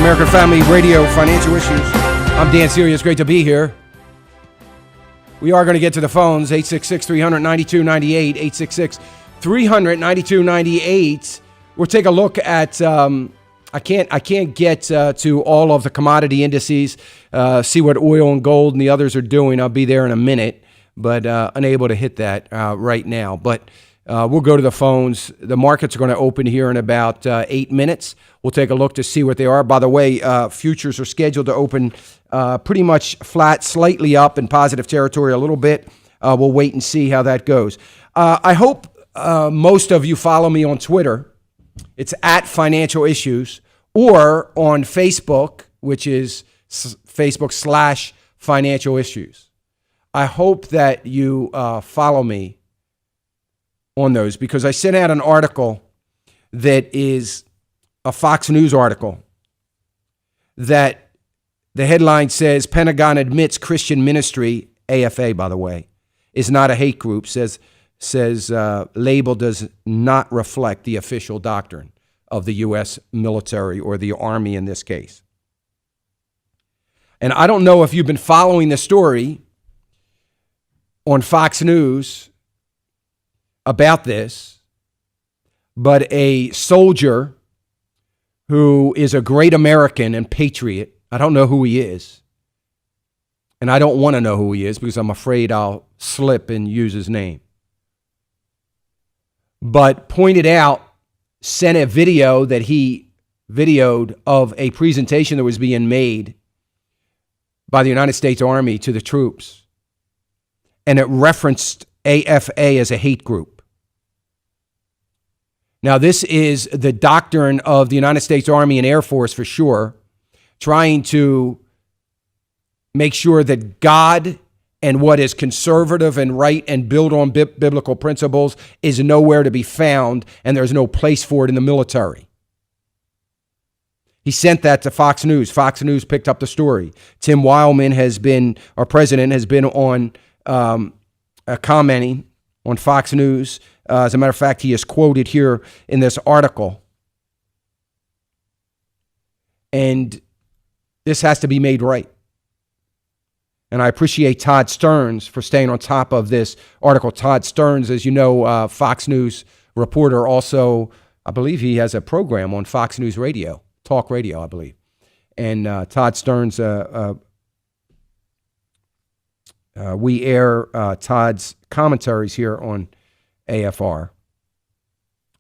American Family Radio, Financial Issues. I'm Dan Celia. It's great to be here. We are going to get to the phones, 866-300-9298, 866-300-9298. We'll take a look at, I can't get to all of the commodity indices, see what oil and gold and the others are doing. I'll be there in a minute, but unable to hit that right now. But we'll go to the phones. The markets are going to open here in about 8 minutes. We'll take a look to see what they are. By the way, futures are scheduled to open pretty much flat, slightly up in positive territory a little bit. We'll wait and see how that goes. I hope most of you follow me on Twitter. It's at Financial Issues, or on Facebook, which is Facebook/Financial Issues. I hope that you follow me on those, because I sent out an article that is a Fox News article that the headline says Pentagon admits Christian ministry, AFA by the way, is not a hate group, says label does not reflect the official doctrine of the U.S. military, or the Army in this case. And I don't know if you've been following the story on Fox News about this, but a soldier who is a great American and patriot, I don't know who he is, and I don't want to know who he is because I'm afraid I'll slip and use his name, but pointed out, sent a video that he videoed of a presentation that was being made by the United States Army to the troops, and it referenced AFA as a hate group. Now, this is the doctrine of the United States Army and Air Force for sure, trying to make sure that God and what is conservative and right and built on biblical principles is nowhere to be found, and there's no place for it in the military. He sent that to Fox News. Fox News picked up the story. Tim Wildman our president, has been on commenting on Fox News. As a matter of fact, he is quoted here in this article. And this has to be made right. And I appreciate Todd Stearns for staying on top of this article. Todd Stearns, as you know, Fox News reporter, also, I believe he has a program on Fox News Radio, talk radio, I believe. And Todd Stearns, we air Todd's commentaries here on AFR,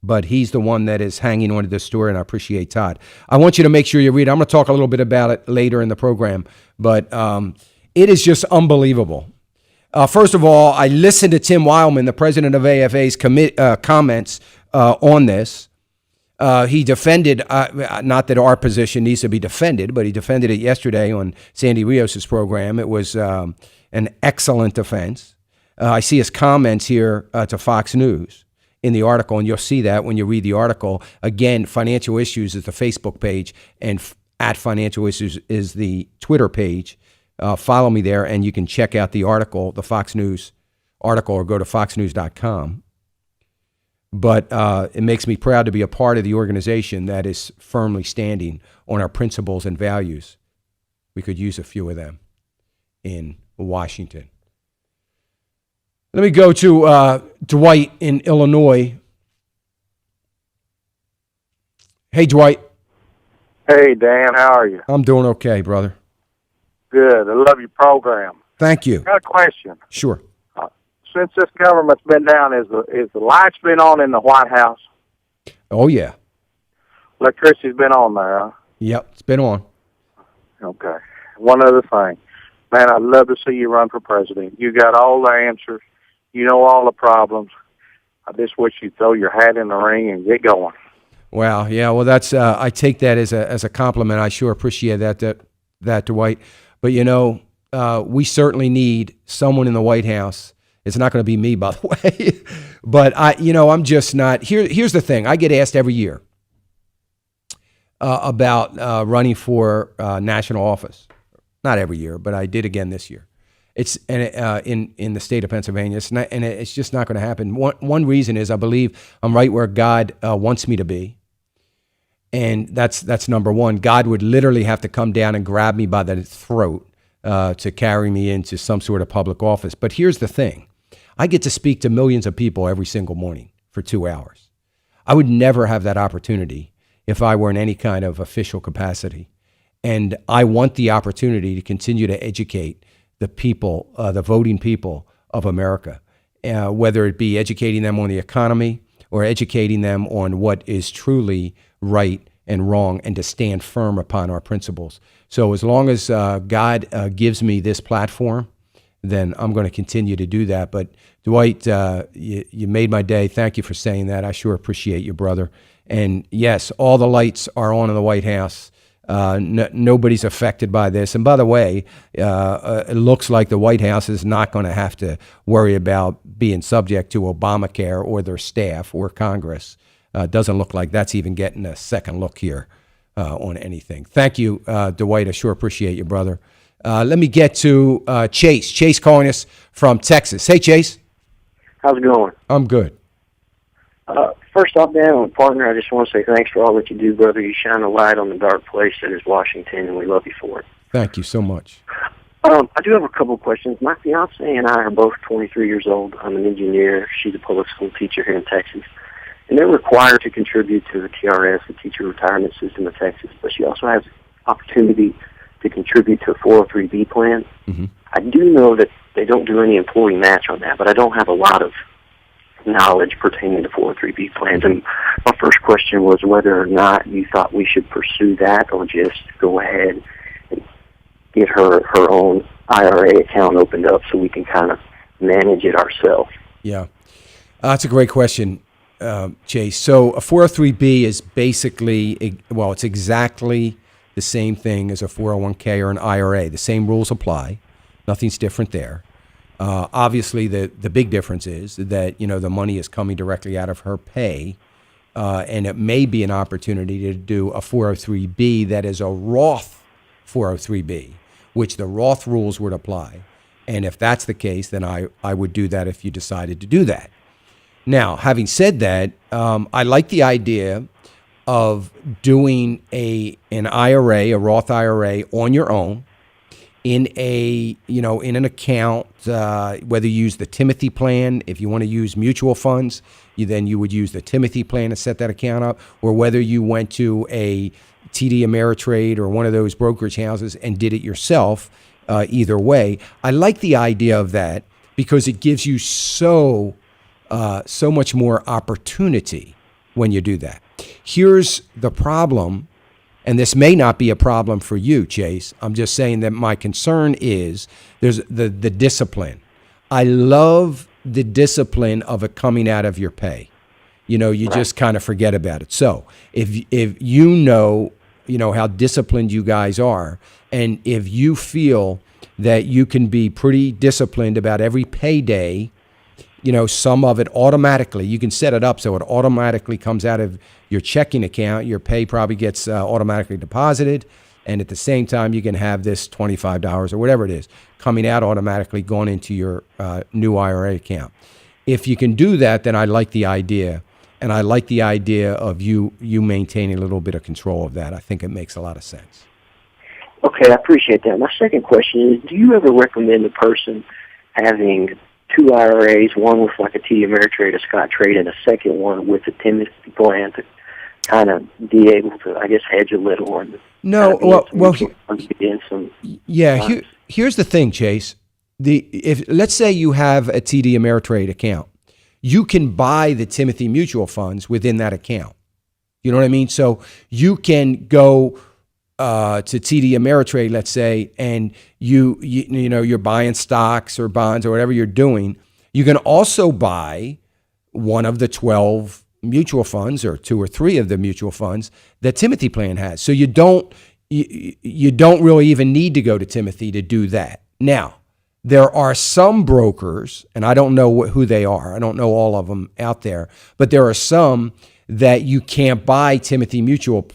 but he's the one that is hanging on to this story, and I appreciate Todd. I want you to make sure you read it. I'm going to talk a little bit about it later in the program, but it is just unbelievable. First of all, I listened to Tim Wildman, the president of AFA's comments on this. He defended, not that our position needs to be defended, but he defended it yesterday on Sandy Rios' program. It was an excellent defense. I see his comments here to Fox News in the article, and you'll see that when you read the article. Again, Financial Issues is the Facebook page, and at Financial Issues is the Twitter page. Follow me there, and you can check out the article, the Fox News article, or go to foxnews.com. But it makes me proud to be a part of the organization that is firmly standing on our principles and values. We could use a few of them in Washington. Let me go to Dwight in Illinois. Hey, Dwight. Hey, Dan. How are you? I'm doing okay, brother. Good. I love your program. Thank you. I got a question. Sure. Since this government's been down, is the lights been on in the White House? Oh, yeah. Electricity's been on there, huh? Yep, it's been on. Okay. One other thing. Man, I'd love to see you run for president. You got all the answers. You know all the problems. I just wish you'd throw your hat in the ring and get going. Wow. Yeah. Well, that's I take that as a compliment. I sure appreciate that, Dwight. But we certainly need someone in the White House. It's not going to be me, by the way. But I'm just not. Here's the thing. I get asked every year about running for national office. Not every year, but I did again this year. It's in the state of Pennsylvania. It's just not going to happen. One reason is I believe I'm right where God wants me to be, And that's number one. God would literally have to come down and grab me by the throat to carry me into some sort of public office. But here's the thing. I get to speak to millions of people every single morning for 2 hours. I would never have that opportunity if I were in any kind of official capacity. And I want the opportunity to continue to educate the people, the voting people of America, whether it be educating them on the economy or educating them on what is truly right and wrong, and to stand firm upon our principles. So as long as God gives me this platform, then I'm going to continue to do that. But Dwight, you made my day. Thank you for saying that. I sure appreciate you, brother. And yes, all the lights are on in the White House. Nobody's affected by this. And by the way, it looks like the White House is not going to have to worry about being subject to Obamacare or their staff or Congress. Doesn't look like that's even getting a second look here on anything. Thank you, Dwight. I sure appreciate you, brother. Let me get to Chase. Chase calling us from Texas. Hey, Chase. How's it going? I'm good. First off, Dan, I'm a partner. I just want to say thanks for all that you do, brother. You shine a light on the dark place that is Washington, and we love you for it. Thank you so much. I do have a couple of questions. My fiance and I are both 23 years old. I'm an engineer. She's a public school teacher here in Texas. And they're required to contribute to the TRS, the Teacher Retirement System of Texas, but she also has opportunity to contribute to a 403B plan. Mm-hmm. I do know that they don't do any employee match on that, but I don't have a lot of knowledge pertaining to 403B plans. And my first question was whether or not you thought we should pursue that or just go ahead and get her own IRA account opened up so we can kind of manage it ourselves. Yeah, that's a great question, Chase. So a 403B is basically, well, it's exactly the same thing as a 401k or an IRA. The same rules apply. Nothing's different there. Obviously, the big difference is that, the money is coming directly out of her pay, and it may be an opportunity to do a 403B that is a Roth 403B, which the Roth rules would apply. And if that's the case, then I would do that if you decided to do that. Now, having said that, I like the idea of doing an IRA, a Roth IRA, on your own, in an account, whether you use the Timothy plan. If you want to use mutual funds, you would use the Timothy plan to set that account up, or whether you went to a TD Ameritrade or one of those brokerage houses and did it yourself. Either way, I like the idea of that because it gives you so much more opportunity when you do that. Here's the problem. And this may not be a problem for you, Chase. I'm just saying that my concern is there's the discipline. I love the discipline of it coming out of your pay. You just kind of forget about it. So if you know how disciplined you guys are, and if you feel that you can be pretty disciplined about every payday, some of it automatically, you can set it up so it automatically comes out of your checking account. Your pay probably gets automatically deposited. And at the same time, you can have this $25 or whatever it is coming out automatically going into your new IRA account. If you can do that, then I like the idea. And I like the idea of you maintaining a little bit of control of that. I think it makes a lot of sense. Okay, I appreciate that. My second question is, do you ever recommend a person having two IRAs, one with like a TD Ameritrade or Scottrade, and a second one with a Timothy plan to kind of be able to, I guess, hedge a little on? No, here's the thing, Chase. If let's say you have a TD Ameritrade account, you can buy the Timothy mutual funds within that account. You know what I mean? So you can go to TD Ameritrade, let's say, and you're buying stocks or bonds or whatever you're doing. You can also buy one of the 12 mutual funds or two or three of the mutual funds that Timothy plan has. So you don't really even need to go to Timothy to do that. Now, there are some brokers, and I don't know who they are. I don't know all of them out there, but there are some that you can't buy Timothy mutual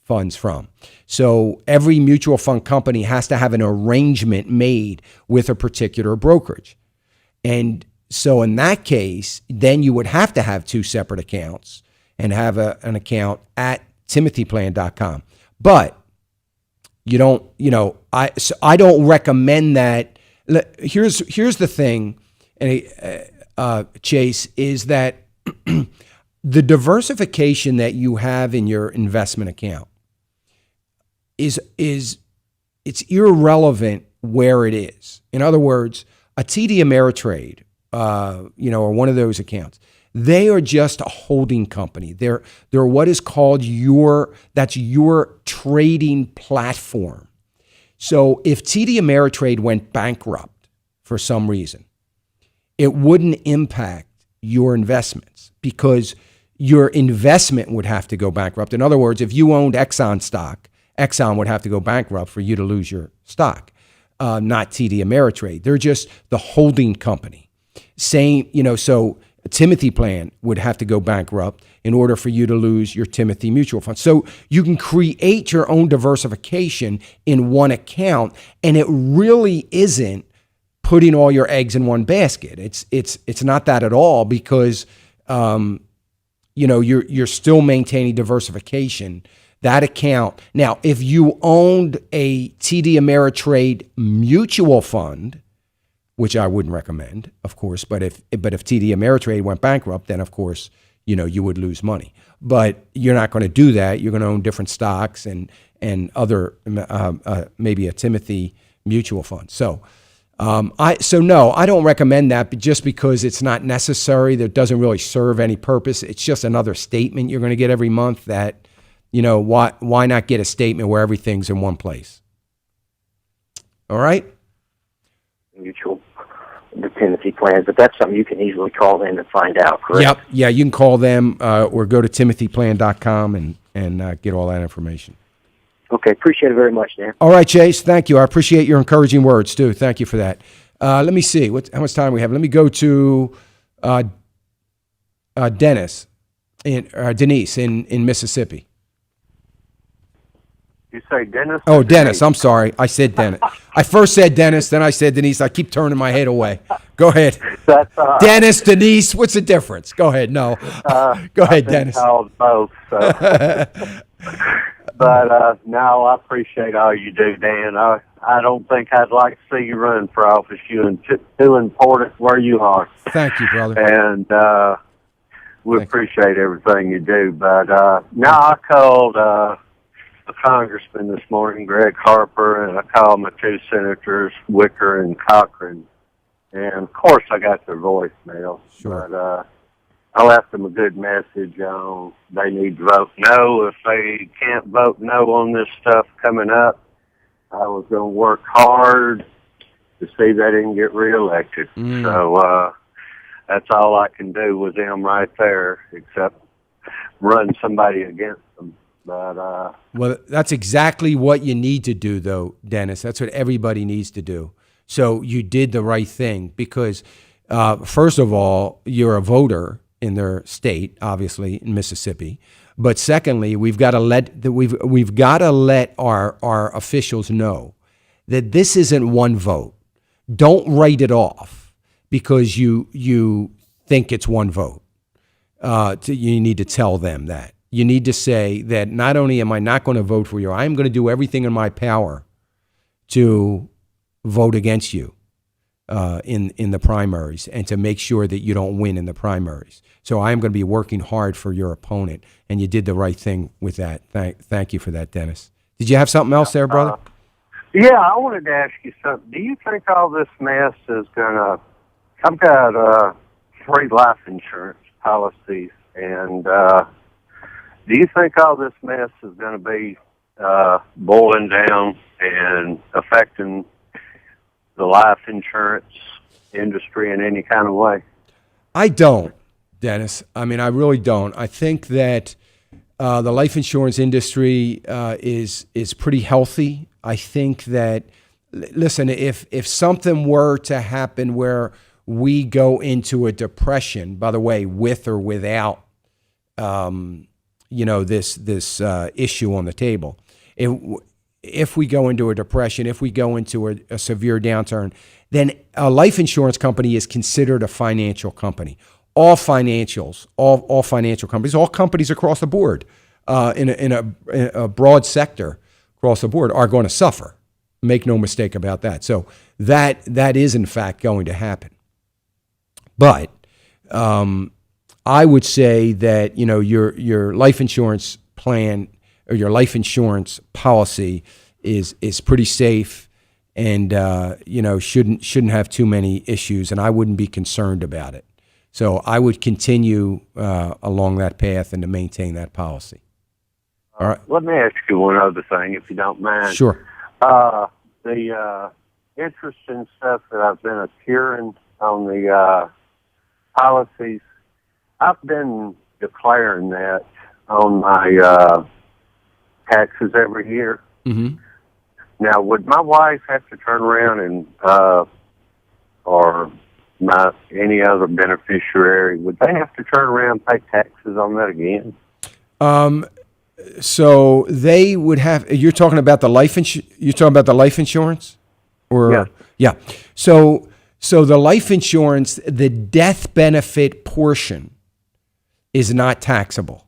funds from. So every mutual fund company has to have an arrangement made with a particular brokerage. And so in that case, then you would have to have two separate accounts and have an account at timothyplan.com. But you don't, I don't recommend that. Here's the thing, Chase, is that the diversification that you have in your investment account is it's irrelevant where it is. In other words, a TD Ameritrade, or one of those accounts, they are just a holding company. They're what is called your trading platform. So if TD Ameritrade went bankrupt for some reason, it wouldn't impact your investments because your investment would have to go bankrupt. In other words, if you owned Exxon stock, Exxon would have to go bankrupt for you to lose your stock, not TD Ameritrade. They're just the holding company. So Timothy Plan would have to go bankrupt in order for you to lose your Timothy mutual fund. So you can create your own diversification in one account, and it really isn't putting all your eggs in one basket. It's not that at all because you're still maintaining diversification. That account. Now, if you owned a TD Ameritrade mutual fund, which I wouldn't recommend, of course, but if TD Ameritrade went bankrupt, then of course, you would lose money. But you're not going to do that. You're going to own different stocks and other maybe a Timothy mutual fund. So no, I don't recommend that, but just because it's not necessary, that doesn't really serve any purpose. It's just another statement you're going to get every month that, why not get a statement where everything's in one place? All right? Mutual, the Timothy Plan, but that's something you can easily call them and find out, correct? Yep. Yeah, you can call them or go to timothyplan.com and get all that information. Okay, appreciate it very much, Dan. All right, Chase, thank you. I appreciate your encouraging words, too. Thank you for that. Let me see. How much time we have? Let me go to Dennis, Denise in Mississippi. You say Dennis? Oh, Dennis. I'm sorry. I said Dennis. I first said Dennis, then I said Denise. I keep turning my head away. Go ahead. That's Dennis, Denise. What's the difference? Go ahead. No. Go ahead, Dennis. Called both. So. But no, I appreciate all you do, Dan. I don't think I'd like to see you run for office. You're too important where you are. Thank you, brother. And we appreciate everything you do. But no, I called a congressman this morning, Greg Harper, and I called my two senators, Wicker and Cochran. And, of course, I got their voicemail. Sure. But I left them a good message on they need to vote no. If they can't vote no on this stuff coming up, I was going to work hard to see they didn't get reelected. So that's all I can do with them right there, except run somebody against them. But well, that's exactly what you need to do, though, Dennis. That's what everybody needs to do. So you did the right thing because, first of all, you're a voter in their state, obviously in Mississippi. But secondly, we've got to let our officials know that this isn't one vote. Don't write it off because you think it's one vote. You need to tell them that. You need to say that not only am I not going to vote for you, I'm going to do everything in my power to vote against you in the primaries and to make sure that you don't win in the primaries. So I'm going to be working hard for your opponent, and you did the right thing with that. Thank you for that, Dennis. Did you have something else there, brother? Yeah, I wanted to ask you something. Do you think all this mess is going to... I've got 3 life insurance policies, and do you think all this mess is going to be boiling down and affecting the life insurance industry in any kind of way? I don't, Dennis. I mean, I really don't. I think that the life insurance industry is pretty healthy. I think that, listen, if something were to happen where we go into a depression, by the way, with or without, this issue on the table, if we go into a depression, if we go into a severe downturn, then a life insurance company is considered a financial company. All financial companies, all companies across the board in a broad sector across the board are going to suffer. Make no mistake about that. So that is in fact going to happen. But I would say that your life insurance plan or your life insurance policy is pretty safe, and shouldn't have too many issues, and I wouldn't be concerned about it. So I would continue along that path and to maintain that policy. All right. Let me ask you one other thing, if you don't mind. Sure. The interest and stuff that I've been accruing on the policies, I've been declaring that on my taxes every year. Mm-hmm. Now, would my wife have to turn around and, or any other beneficiary, would they have to turn around and pay taxes on that again? So they would have. You're talking about the life insurance, or yeah. So the life insurance, the death benefit portion, is not taxable.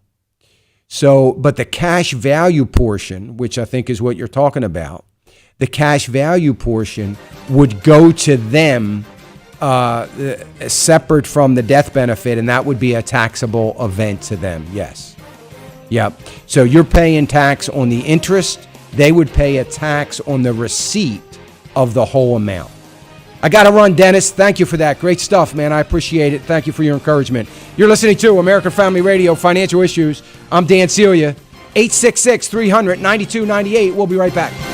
So, but the cash value portion, which I think is what you're talking about, the cash value portion would go to them separate from the death benefit, and that would be a taxable event to them. Yes. Yep. So you're paying tax on the interest. They would pay a tax on the receipt of the whole amount. I got to run, Dennis. Thank you for that. Great stuff, man. I appreciate it. Thank you for your encouragement. You're listening to American Family Radio, Financial Issues. I'm Dan Celia. 866-300-9298. We'll be right back.